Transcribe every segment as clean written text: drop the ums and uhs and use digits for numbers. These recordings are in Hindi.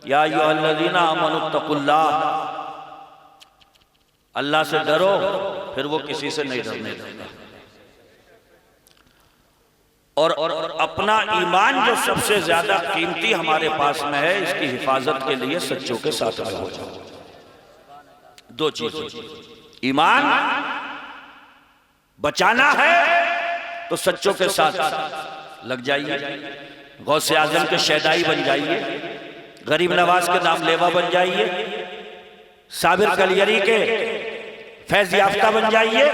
या अय्युहल्लज़ीना आमनुत्तकुल्लाह, अल्लाह से डरो, फिर वो किसी से नहीं डरने देगा। और अपना ईमान जो सबसे ज्यादा कीमती हमारे पास में है, इसकी हिफाजत के लिए सच्चों के साथ में हो जाओ। दो चीजें, ईमान बचाना है तो सच्चों के साथ लग जाइए, गौसे आजम के शहदाई बन जाइए, गरीब नवाज के नाम लेवा बन जाइए, साबिर कलियरी के फैज याफ्ता बन जाइए,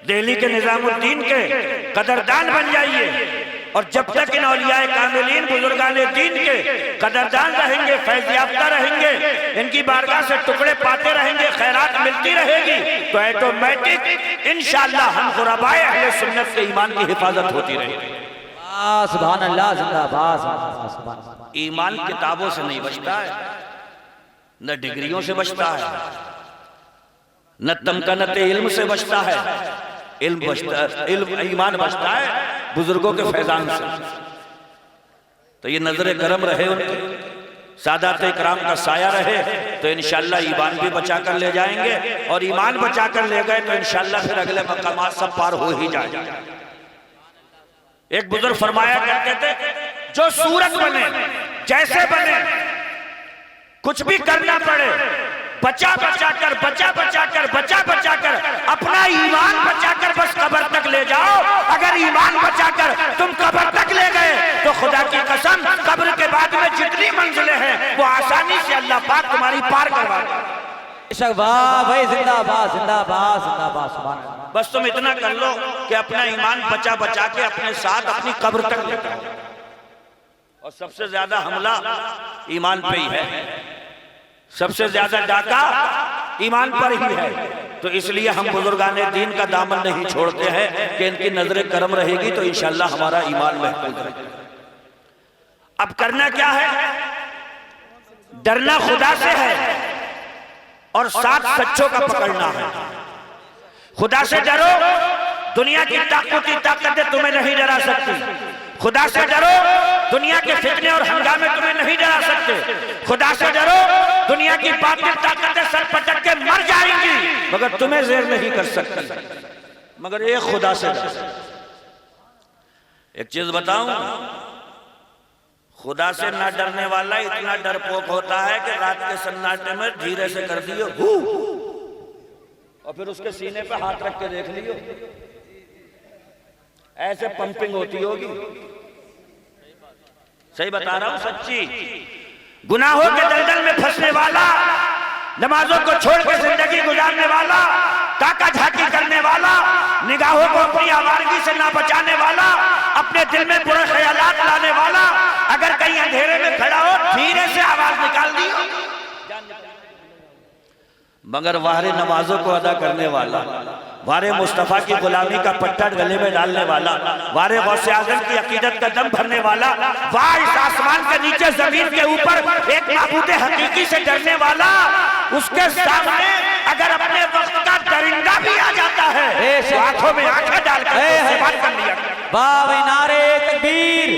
दिल्ली के निजामुद्दीन के कदरदान बन जाइए। और जब तक इन औलियाए कामिलीन बुजुर्गाने दीन के कदरदान रहेंगे, फैज याफ्ता रहेंगे, इनकी बारगाह से टुकड़े पाते रहेंगे, खैरात मिलती रहेगी, तो ऑटोमेटिक इंशाअल्लाह हम खुराबाए अहले सुन्नत के ईमान की हिफाजत होती रहेगी। सुभान अल्लाह, जिंदाबाद। ईमान किताबों से नहीं बचता है, न डिग्रियों से बचता है, न तमकनत इल्म से बचता है। इल्म बचता है, इल्म ईमान बचता है बुजुर्गों के फैजान से। तो ये नजर करम रहे उनके, सादात इकराम का साया रहे, तो इंशाअल्लाह ईमान भी बचा कर ले जाएंगे। और ईमान बचा कर ले गए तो इंशाअल्लाह फिर अगले मकामात सब पार हो ही जाएंगे। एक बुजुर्ग फरमाया करते थे, जो सूरत बने, जैसे बने, कुछ भी करना पड़े, बचा बचा कर अपना ईमान बचा कर बस कब्र तक ले जाओ। अगर ईमान बचा कर तुम कब्र तक ले गए तो खुदा की कसम कब्र के बाद में जितनी मंजिलें हैं वो आसानी से अल्लाह पाक तुम्हारी पार करवा देगा। वाह भाई, जिंदाबाद जिंदाबाद जिंदाबाद, सुभान अल्लाह। बस तुम इतना कर लो कि अपना ईमान बचा के अपने साथ अपनी कब्र तक ले जाओ। और सबसे ज्यादा हमला ईमान पे ही है, सबसे ज्यादा डाका ईमान पर ही है। तो इसलिए हम बुजुर्गाने दीन का दामन नहीं छोड़ते हैं कि इनकी नजर करम रहेगी तो इंशाअल्लाह हमारा ईमान महफूज रहेगा। अब करना क्या है? डरना खुदा से है और साथ सच्चों का पकड़ना है। खुदा से डरो, दुनिया की ताकतें तुम्हें नहीं डरा सकती। खुदा से डरो, दुनिया के फितने और हंगामे तुम्हें नहीं डरा सकते। खुदा से डरो, दुनिया की बातिल ताकतें सर पटक के मर जाएंगी मगर तुम्हें ज़ेर नहीं कर सकती। मगर एक खुदा से डरो। एक चीज बताऊं, खुदा से ना डरने वाला इतना डरपोक होता है कि रात के सन्नाटे में धीरे से कर दियो हू, और फिर उसके सीने पे हाथ रख के देख लियो, ऐसे पंपिंग होती होगी। सही बता रहा हूं, सच्ची। गुनाहों के दलदल में फंसने वाला, नमाजों को छोड़ के जिंदगी गुजारने वाला, ताका झाकी करने वाला, निगाहों को अपनी आवारगी से ना बचाने वाला, अपने दिल में बुरे ख्यालात लाने वाला, अगर कहीं अंधेरे में खड़ा हो धीरे से आवाज निकाल दियो। मगर वारे नमाजों को अदा करने वाला, वारे मुस्तफा की गुलामी का पट्टा गले में डालने वाला, वारे गौसे आज़म की अकीदत का दम भरने वाला, वाह इस आसमान के नीचे जमीन के ऊपर एक माबूद हकीकी से डरने वाला, उसके सामने अगर अपने वक्त का दरिंदा भी आ जाता है तो आंखों में आंखें डालकर बात कर लिया। बाबे नारे तकबीर,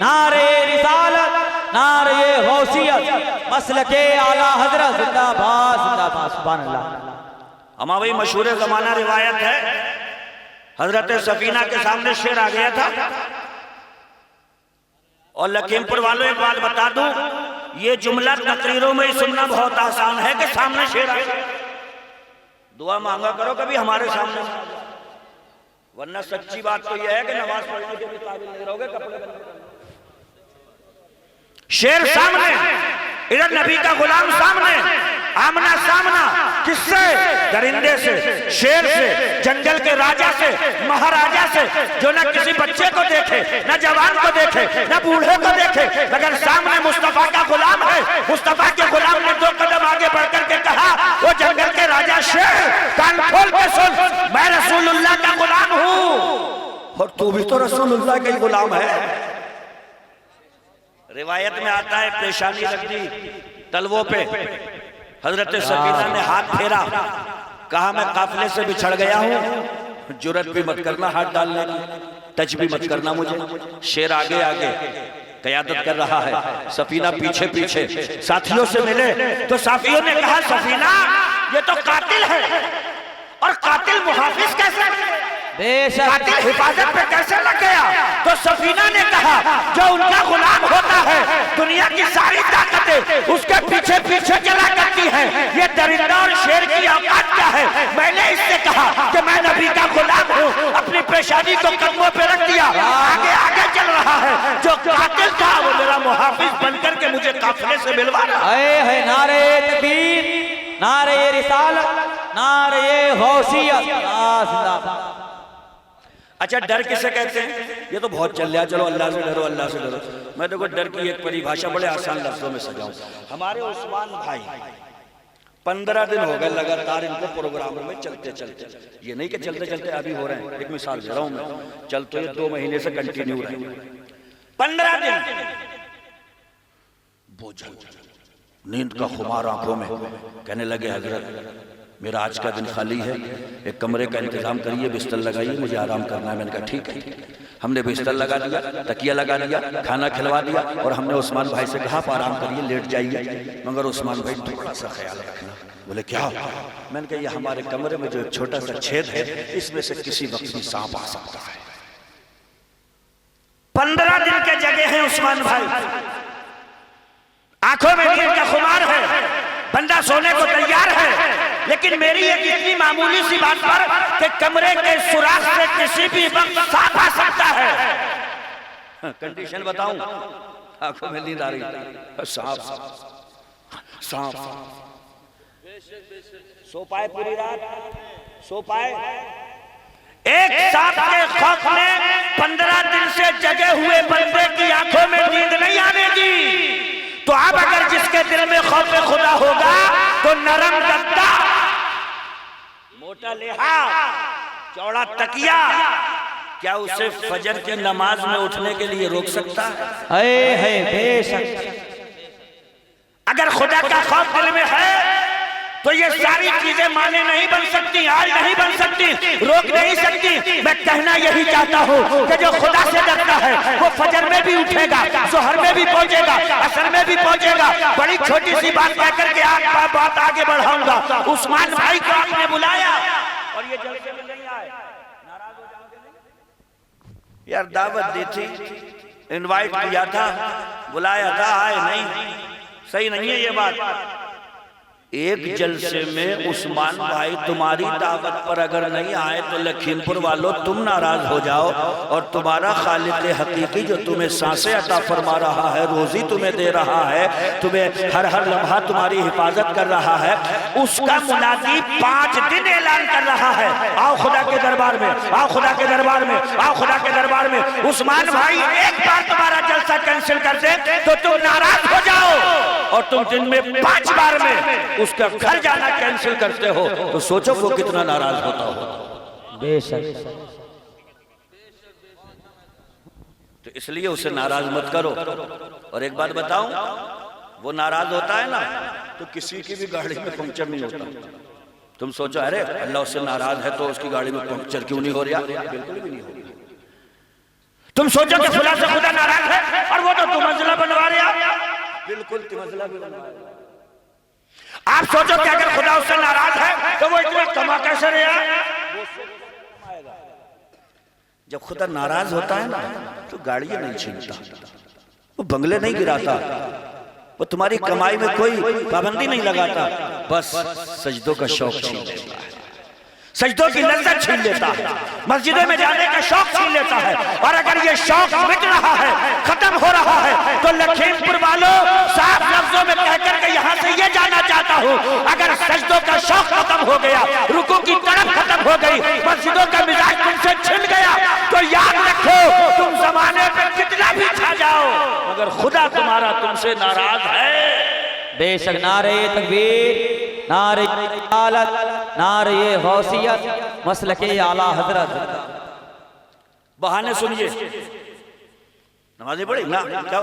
नारे रिसालत, नारे गौसियत, मसलके आला हजरत, जिंदाबाद जिंदाबाद, सुभान अल्लाह। हमारी मशहूर जमाना रिवायत है, हजरत सफीना के सामने शेर आ गया था। और लखीमपुर वालों एक बात बता दूं, ये जुमला तकरीरों में ही सुनना बहुत आसान है कि सामने शेर आ गया। दुआ मांगा करो कभी हमारे सामने, वरना सच्ची बात तो यह है कि नमाज पढ़ने के भी काबिल नहीं रहोगे। कपड़े शेर सामने, इधर नबी का गुलाम सामने, आमना सामना, किससे? दरिंदे से, शेर से, जंगल के राजा से, महाराजा से, जो न किसी बच्चे को देखे, न जवान को देखे, न बूढ़े को देखे, मगर सामने मुस्तफा का गुलाम है। मुस्तफा के गुलाम ने 2 कदम आगे बढ़कर के कहा, वो जंगल के राजा शेर, कान खोल के सुन, मैं रसूलुल्लाह का गुलाम हूं और तू भी तो रसूलुल्लाह का ही गुलाम है। रिवायत में आता है, पेशानी रख दी तलवों पे, हजरत सफीना ने हाथ फेरा, कहा मैं काफिले से बिछड़ गया हूं, जुर्रत भी मत करना हाथ डालने की, टच भी मत करना मुझे। शेर आगे आगे, क़यादत कर रहा है। सफीना पीछे पीछे साथियों से मिले तो साथियों ने कहा सफीना ये तो कातिल है, और कातिल मुहाफिज कैसे, कातिल हिफाजत पे कैसे लग गया? तो सफीना ने कहा जो उनका गुलाम होता है दुनिया की सारी ताकतें उसके पीछे पीछे चला करती है, ये दरिंदा और शेर की औकात क्या है? मैंने इससे कहा कि मैं नबी का गुलाम हूँ, अपनी पेशानी को कदमों पे रख दिया, आगे आगे चल रहा है। जो कातिल था वो मेरा मुहाफिज बनकर के मुझे काफिले से मिलवा रहा है। नारे तकबीर, नारे रिसालत, नारे गौसियत, जिंदाबाद। अच्छा, डर किसे कहते हैं? ये तो बहुत चल रहा है, चलो अल्लाह से डरो, अल्लाह से डरो। मैं देखो डर की एक परिभाषा बड़े आसान लफ्जों में सजाऊं। हमारे उस्मान भाई 15 दिन हो गए लगातार इनको प्रोग्राम में चलते चलते, ये नहीं कि चलते चलते अभी हो रहे हैं, एक मिसाल दे रहा हूं मैं, चल तो ये 2 महीने से कंटिन्यू रहे। 15 दिन बोझल, नींद का खुमार आंखों में, कहने लगे हजरत मेरा आज का दिन खाली है, एक कमरे का इंतजाम करिए, बिस्तर लगाइए, मुझे आराम करना है। मैंने कहा ठीक है। हमने बिस्तर लगा दिया, तकिया लगा दिया, खाना खिलवा दिया, और हमने उस्मान भाई से कहा आप आराम करिए, लेट जाइए। मगर उस्मान भाई थोड़ा सा ख्याल रखना। बोले क्या? मैंने कहा ये हमारे कमरे में जो एक छोटा सा छेद है इसमें से किसी वक्त भी सांप आ सकता है। 15 दिन के जगह हैं उस्मान भाई, आंखों में नींद का खुमार है, बंदा सोने को तैयार है, लेकिन मेरी एक इतनी मामूली सी बात पर कि कमरे के सुराख से किसी भी वक्त सांप आ सकता है। कंडीशन बताऊं, आंखों में नींद आ रही, सांप सांप सो पाए पूरी रात, सो पाए? एक सांप के खौफ ने 15 दिन से जगे हुए बंदे की आंखों में नींद नहीं आने दी। तो अब अगर जिसके दिल में खौफ खुदा होगा तो नरम गद्दा, मोटा लिहाज, चौड़ा तकिया, क्या उसे फजर की नमाज में उठने के लिए रोक सकता है? बेशक। अगर खुदा का खौफ दिल में है तो ये सारी चीजें माने नहीं बन सकती, आज नहीं बन सकती, रोक नहीं सकती। मैं कहना यही चाहता हूँ कि जो खुदा से डरता है वो फजर में भी उठेगा, जोहर में भी पहुंचेगा, असर में भी पहुंचेगा। बड़ी छोटी सी बात कहकर के आप बात आगे बढ़ाऊंगा। उस्मान भाई को आपने बुलाया और ये जलसे में नहीं आए, नाराज हो जाओगे? यार दावत दी थी, इनवाइट किया था, बुलाया था, आए नहीं, सही नहीं है ये बात। एक जलसे में उस्मान भाई तुम्हारी दावत पर अगर नहीं आए तो लखीमपुर वालों तुम नाराज हो जाओ, और तुम्हारा खालिक हकीकी जो तुम्हें सांसें अता फरमा रहा है, रोजी तुम्हें दे रहा है, तुम्हें हर हर लम्हा तुम्हारी हिफाजत कर रहा है, उसका मुनादी 5 दिन ऐलान कर रहा है, आओ खुदा के दरबार में, आओ खुदा के दरबार में, आओ खुदा के दरबार में। उस्मान भाई एक बार तुम्हारा जलसा कैंसिल कर दे तो तुम नाराज हो जाओ, और तुम दिन में 5 बार में उसका घर जाना कैंसिल करते हो, तो सोचो वो कितना नाराज होता हो। बेशक। तो इसलिए उसे नाराज मत करो। और एक बात बताऊं, वो नाराज होता है ना तो किसी की भी गाड़ी में पंक्चर नहीं होता। तुम सोचो अरे अल्लाह उससे नाराज है तो उसकी गाड़ी में पंक्चर क्यों नहीं हो रहा? बिल्कुल भी नहीं हो रहा। तुम सोचो कि फुला से खुदा नाराज है और वो तो तुमंजिला बनवा रहा, बिल्कुल तुमंजिला भी बनवा रहा। आप सोचो कि अगर खुदा उससे नाराज है तो वो इतना कमा कैसे रहा? जब खुदा नाराज होता है ना तो गाड़ियां नहीं छीनता, वो बंगले नहीं गिराता, वो तुम्हारी कमाई में कोई पाबंदी नहीं लगाता, बस सजदों का शौक छीन लेता है, सजदों की लज्जत छीन लेता है, मस्जिदों में जाने का शौक छीन लेता है। और अगर ये शौक मिट रहा है, खत्म हो रहा है, तो लखीमपुर वालों साफ लफ्जों में कहकर के यहाँ से ये जाना चाहता हूँ, अगर सजदों का शौक खत्म हो गया, रुकू की तड़प खत्म हो गई, मस्जिदों का मिजाज तुमसे छिन गया, तो याद रखो तुम जमाने पे कितना भी छा जाओ मगर खुदा तुम्हारा तुमसे नाराज है। बेशक। नारे तकबीर, नारे रिसालत, नारे गौसियत, मसलके आला हजरत। बहाने सुनिए, नमाज़ें पढ़ी ना, क्या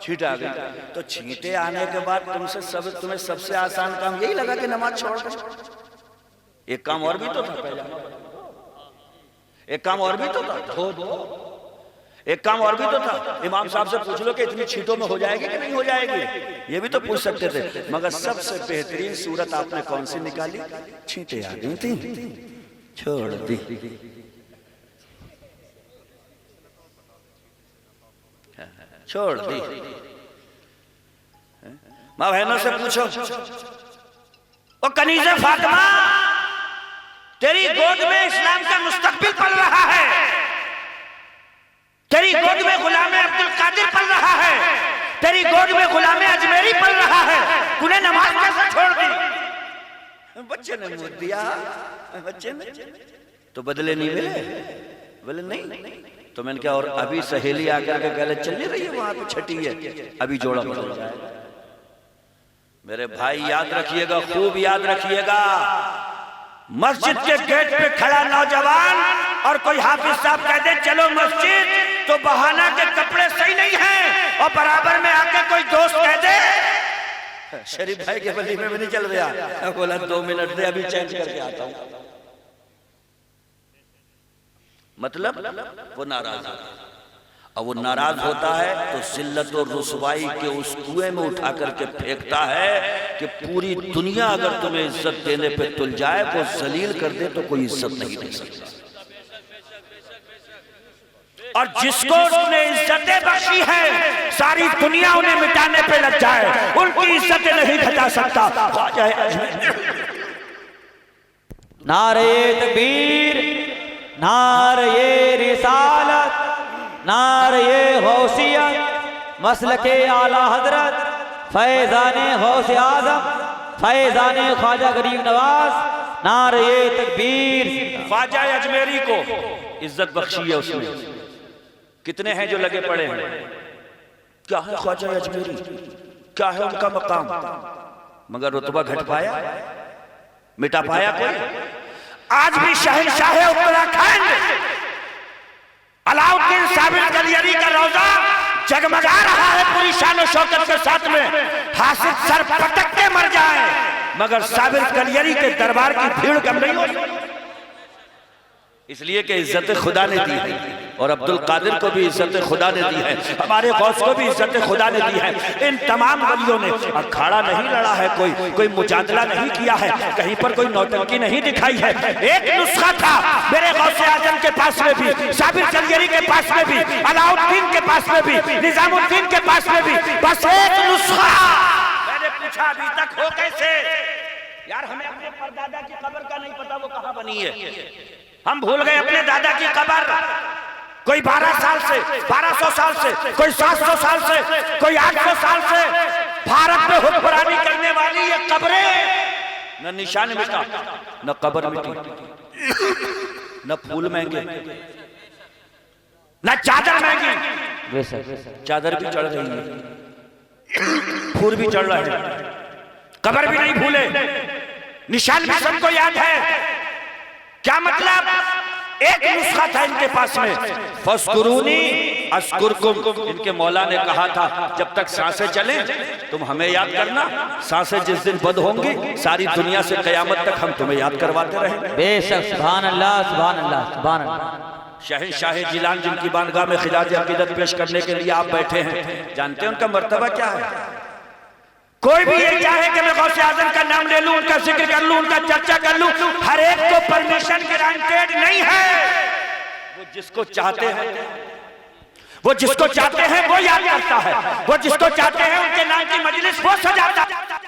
छींटे आ गई, तो छींटे आने के बाद तुम्हें सबसे आसान काम यही लगा कि नमाज छोड़ दो। एक काम और भी तो था, पहले एक काम और भी तो था, धो दो। एक काम और भी तो था, इमाम साहब से पूछ लो कि इतनी छींटों में हो जाएगी कि नहीं हो जाएगी, ये भी तो पूछ सकते थे। मगर सबसे बेहतरीन सूरत आपने कौन सी निकाली? छींटे आ गई थी, छोड़ दी। छोड़ दी। माँ बहनों से पूछो, ओ कनीज़े फातिमा, तेरी गोद में इस्लाम का मुस्तकबिल पल रहा है, तेरी गोद में गुलाम अब्दुल कादिर पल रहा है, तेरी गोद में गुलाम अजमेरी पल रहा है, तूने नमाज कैसे छोड़ दी? बच्चे ने मुंह दिया, बच्चे ने तो बदले नहीं मिले, बोले नहीं। तो मैंने क्या, और अभी सहेली आकर के गले चल नहीं रही है, वहां पे छठी है, अभी जोड़ा बदल जाएगा। मेरे भाई याद रखिएगा, खूब याद रखिएगा, मस्जिद के गेट पे खड़ा नौजवान और कोई हाफिज साहब कह दे चलो मस्जिद, तो बहाना के कपड़े सही नहीं हैं, और बराबर में आके कोई दोस्त कह दे शरीफ भाई के वलीमे में नहीं चल रहा, बोला 2 मिनट दे अभी चेंज करके आता हूं। मतलब वो नाराज है, और वो नाराज होता है तो जिल्लत और रुसवाई के उस कुएं में उठा करके फेंकता है कि पूरी दुनिया अगर तुम्हें इज्जत देने पे तुल जाए, वो जलील कर दे तो कोई इज्जत नहीं दे सकता। और जिसको उसने इज्जतें बख्शी है, सारी दुनिया उन्हें मिटाने पे लग जाए, उनकी इज्जतें नहीं घटा सकता। नारे तकबीर, नारे रिसालत, नारे गौसियत, मसलके आला हजरत, फैजाने गौसे आजम, फैजाने ख्वाजा गरीब नवाज, नारे तकबीर। ख्वाजा अजमेरी को इज्जत बख्शी है उसने, कितने हैं जो लगे पड़े हैं? क्या है ख्वाजा अजमेरी, क्या है उनका मकाम? मगर रुतबा घट पाया, मिटा पाया कोई? आज भी शहंशाह उत्तराखंड अलाउद्दीन साबिर कलियरी का रौजा जगमगा रहा है पूरी शान और शौकत के साथ में, हासिद सर पटक के मर जाए मगर साबिर कलियरी के दरबार की भीड़ कम नहीं होगी, इसलिए कि इज्जत खुदा ने दी है, और अब्दुल कादिर को भी इज्जत खुदा ने दी है, हमारे गौस को भी इज्जत खुदा ने दी है। इन तमाम वलियों ने अखाड़ा नहीं लड़ा है, कोई मुजादला नहीं किया है, कहीं पर कोई नौटंकी नहीं दिखाई है। एक नुस्खा था मेरे गौसे आजम के पास में भी, साबिर कलियरी के पास में भी, अलाउद्दीन के पास में भी, निजामुद्दीन के पास में भी, बस एक नुस्खा। मैंने पूछा अभी तक हो कैसे? यार हमें अपने परदादा की कब्र का नहीं पता, वो कहाँ बनी है, हम भूल गए अपने दादा की कब्र। कोई 12 साल से, 1200 साल से, कोई 700 साल से, कोई 800 साल से भारत में हुक्मरानी करने वाली ये कब्रें, न निशान मिटा, न कब्र मिटी, न फूल महंगे, न चादर महंगी। चादर भी चढ़ रही है, फूल भी चढ़ रहे हैं, कब्र भी नहीं भूले, निशान भी सबको याद है। क्या मतलब? एक नुस्खा था इनके पास में, फस्कुरूनी अस्कुरकुम। इनके मौला ने कहा था जब तक सांसें चले तुम हमें याद करना, सांसें जिस दिन बंद होंगी सारी दुनिया से कयामत तक हम तुम्हें याद करवाते रहेंगे। बेशक, सुभान अल्लाह, सुभान अल्लाह, सुभान अल्लाह। शहंशाह जिलान जिनकी बारगाह में खिलाज अकीदत पेश करने के लिए आप बैठे हैं, जानते हैं उनका मर्तबा क्या है? कोई भी ये चाहे कि मैं गौसे आजम का नाम ले लूं, उनका जिक्र कर लूं, उनका चर्चा कर लूं, हर एक को परमिशन ग्रांटेड नहीं है। वो जिसको चाहते हैं, वो जिसको चाहते हैं वो याद करता है, वो जिसको चाहते हैं उनके नाम की मजलिस वो सजाता है।